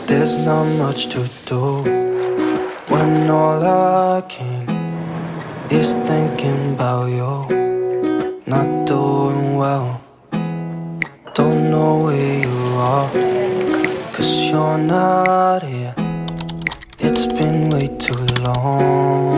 there's not much to do when all I can is thinking about you. Not doing well, don't know where you are, 'cause you're not here. It's been way too long.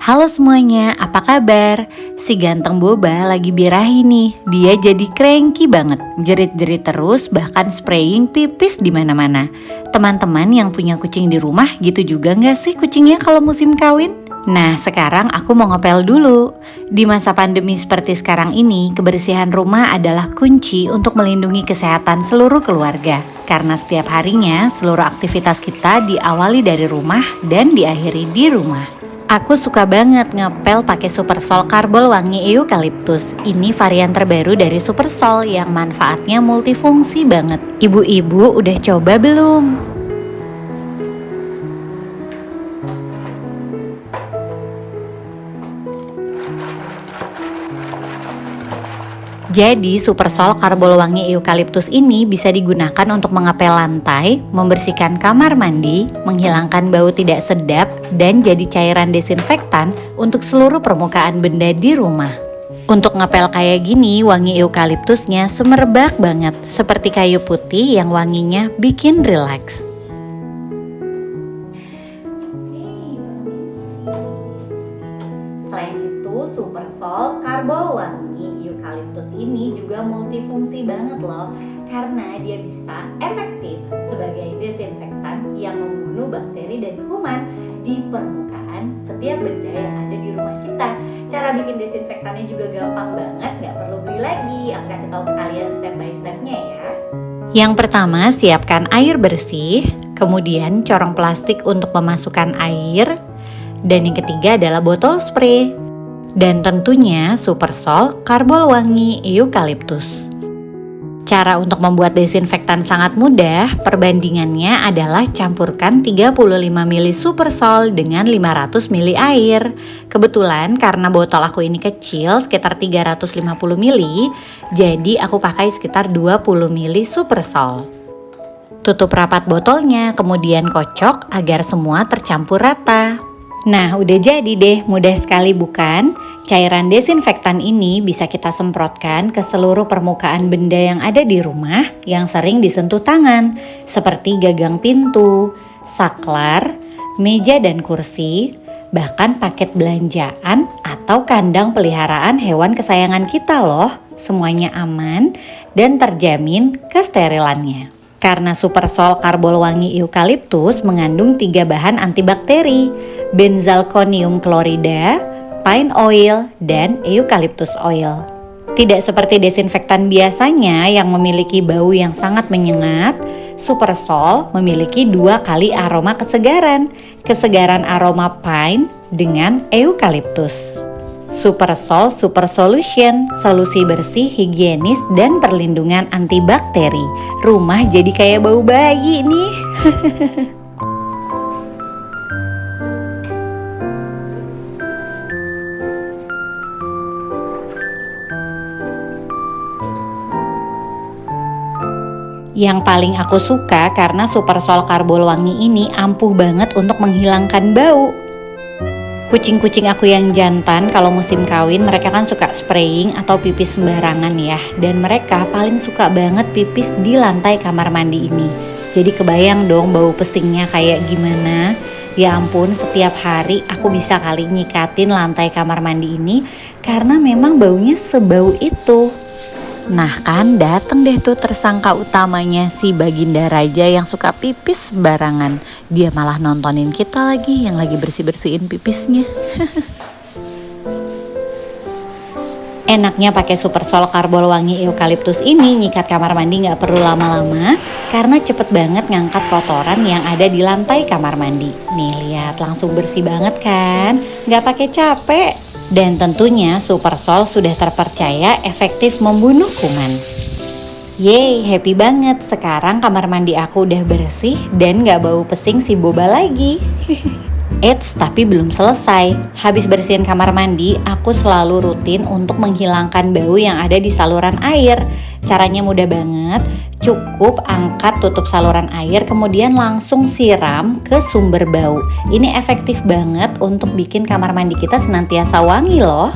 Halo semuanya, apa kabar? Si ganteng boba lagi birahi nih. Dia jadi cranky banget, jerit-jerit terus, bahkan spraying pipis di mana-mana. Teman-teman yang punya kucing di rumah gitu juga nggak sih kucingnya kalau musim kawin? Nah, sekarang aku mau ngepel dulu. Di masa pandemi seperti sekarang ini, kebersihan rumah adalah kunci untuk melindungi kesehatan seluruh keluarga. Karena setiap harinya, seluruh aktivitas kita diawali dari rumah dan diakhiri di rumah. Aku suka banget ngepel pakai Super Sol Karbol wangi eukaliptus. Ini varian terbaru dari Super Sol yang manfaatnya multifungsi banget. Ibu-ibu udah coba belum? Jadi Super Sol Karbol wangi eukaliptus ini bisa digunakan untuk mengepel lantai, membersihkan kamar mandi, menghilangkan bau tidak sedap, dan jadi cairan desinfektan untuk seluruh permukaan benda di rumah. Untuk ngepel kayak gini, wangi eukaliptusnya semerbak banget, seperti kayu putih yang wanginya bikin rileks. Selain itu, Super Sol Karbol wangi eukaliptus ini juga multifungsi banget loh, karena dia bisa efektif sebagai desinfektan yang membunuh bakteri dan kuman di permukaan setiap benda yang ada di rumah kita. Cara bikin desinfektannya juga gampang banget, nggak perlu beli lagi. Aku kasih tahu ke kalian step by stepnya ya. Yang pertama, siapkan air bersih, kemudian corong plastik untuk memasukkan air, dan yang ketiga adalah botol spray. Dan tentunya Super Sol Karbol wangi eukaliptus. Cara untuk membuat desinfektan sangat mudah. Perbandingannya adalah campurkan 35 ml Super Sol dengan 500 ml air. Kebetulan karena botol aku ini kecil, sekitar 350 ml, jadi aku pakai sekitar 20 ml Super Sol. Tutup rapat botolnya, kemudian kocok agar semua tercampur rata. Nah, udah jadi deh, mudah sekali bukan? Cairan desinfektan ini bisa kita semprotkan ke seluruh permukaan benda yang ada di rumah yang sering disentuh tangan, seperti gagang pintu, saklar, meja dan kursi, bahkan paket belanjaan atau kandang peliharaan hewan kesayangan kita loh. Semuanya aman dan terjamin kesterilannya. Karena Super Sol Karbol wangi eukaliptus mengandung 3 bahan antibakteri, benzalkonium klorida, pine oil, dan eukaliptus oil. Tidak seperti desinfektan biasanya yang memiliki bau yang sangat menyengat, Super Sol memiliki 2 kali aroma kesegaran, kesegaran aroma pine dengan eukaliptus. Super Sol Super Solution, solusi bersih, higienis, dan perlindungan antibakteri. Rumah jadi kayak bau bayi nih. Yang paling aku suka karena Super Sol Karbol wangi ini ampuh banget untuk menghilangkan bau. Kucing-kucing aku yang jantan kalau musim kawin mereka kan suka spraying atau pipis sembarangan ya. Dan mereka paling suka banget pipis di lantai kamar mandi ini. Jadi kebayang dong bau pesingnya kayak gimana. Ya ampun, setiap hari aku bisa kali nyikatin lantai kamar mandi ini karena memang baunya sebau itu. Nah kan dateng deh tuh tersangka utamanya, si Baginda Raja yang suka pipis sembarangan. Dia malah nontonin kita lagi yang lagi bersih-bersihin pipisnya. Enaknya pakai Super Sol Karbol wangi eukaliptus ini, nyikat kamar mandi gak perlu lama-lama karena cepet banget ngangkat kotoran yang ada di lantai kamar mandi. Nih lihat, langsung bersih banget kan, gak pakai capek. Dan tentunya Super Sol sudah terpercaya efektif membunuh kuman. Yeay, happy banget. Sekarang kamar mandi aku udah bersih dan gak bau pesing si boba lagi. Eits, tapi belum selesai. Habis bersihin kamar mandi, aku selalu rutin untuk menghilangkan bau yang ada di saluran air. Caranya mudah banget, cukup angkat tutup saluran air kemudian langsung siram ke sumber bau. Ini efektif banget untuk bikin kamar mandi kita senantiasa wangi loh.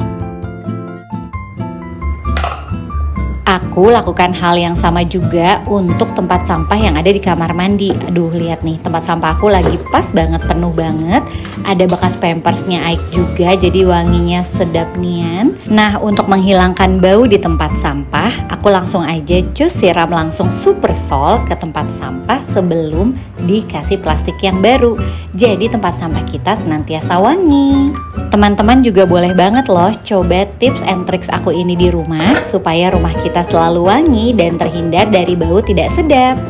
Aku lakukan hal yang sama juga untuk tempat sampah yang ada di kamar mandi. Aduh, lihat nih, tempat sampah aku lagi pas banget, penuh banget. Ada bekas pampersnya Aik juga, jadi wanginya sedap nian. Nah, untuk menghilangkan bau di tempat sampah, aku langsung aja siram langsung Super Sol ke tempat sampah sebelum dikasih plastik yang baru. Jadi tempat sampah kita senantiasa wangi. Teman-teman juga boleh banget loh coba tips and tricks aku ini di rumah supaya rumah kita selalu wangi dan terhindar dari bau tidak sedap.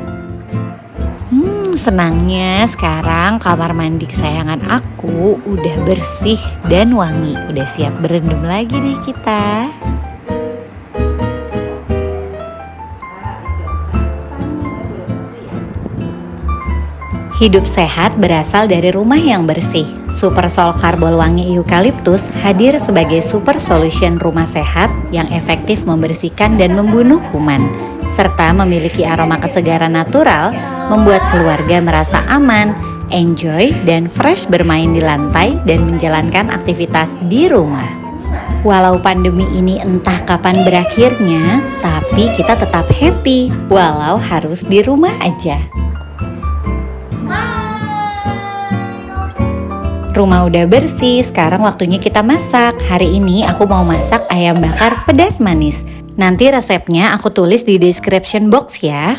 Senangnya sekarang kamar mandi kesayangan aku udah bersih dan wangi. Udah siap berendam lagi deh kita. Hidup sehat berasal dari rumah yang bersih. Super Sol Karbol Wangi Eukaliptus hadir sebagai super solution rumah sehat yang efektif membersihkan dan membunuh kuman, serta memiliki aroma kesegaran natural, membuat keluarga merasa aman, enjoy, dan fresh bermain di lantai dan menjalankan aktivitas di rumah. Walau pandemi ini entah kapan berakhirnya, tapi kita tetap happy walau harus di rumah aja. Rumah udah bersih, sekarang waktunya kita masak. Hari ini aku mau masak ayam bakar pedas manis. Nanti resepnya aku tulis di description box ya.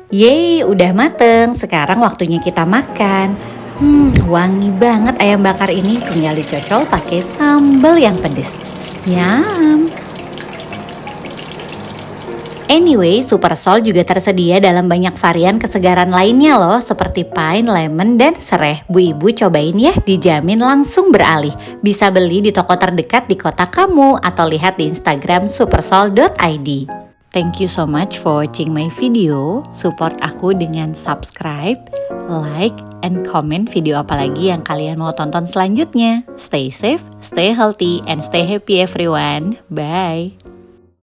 Yeay, udah mateng. Sekarang waktunya kita makan. Wangi banget ayam bakar ini. Tinggal dicocol pakai sambal yang pedes. Yum. Anyway, Super Sol juga tersedia dalam banyak varian kesegaran lainnya loh, seperti pine, lemon, dan sereh. Bu Ibu cobain ya, dijamin langsung beralih. Bisa beli di toko terdekat di kota kamu atau lihat di Instagram supersol.id. Thank you so much for watching my video. Support aku dengan subscribe, like, and comment video apa lagi yang kalian mau tonton selanjutnya. Stay safe, stay healthy, and stay happy everyone. Bye!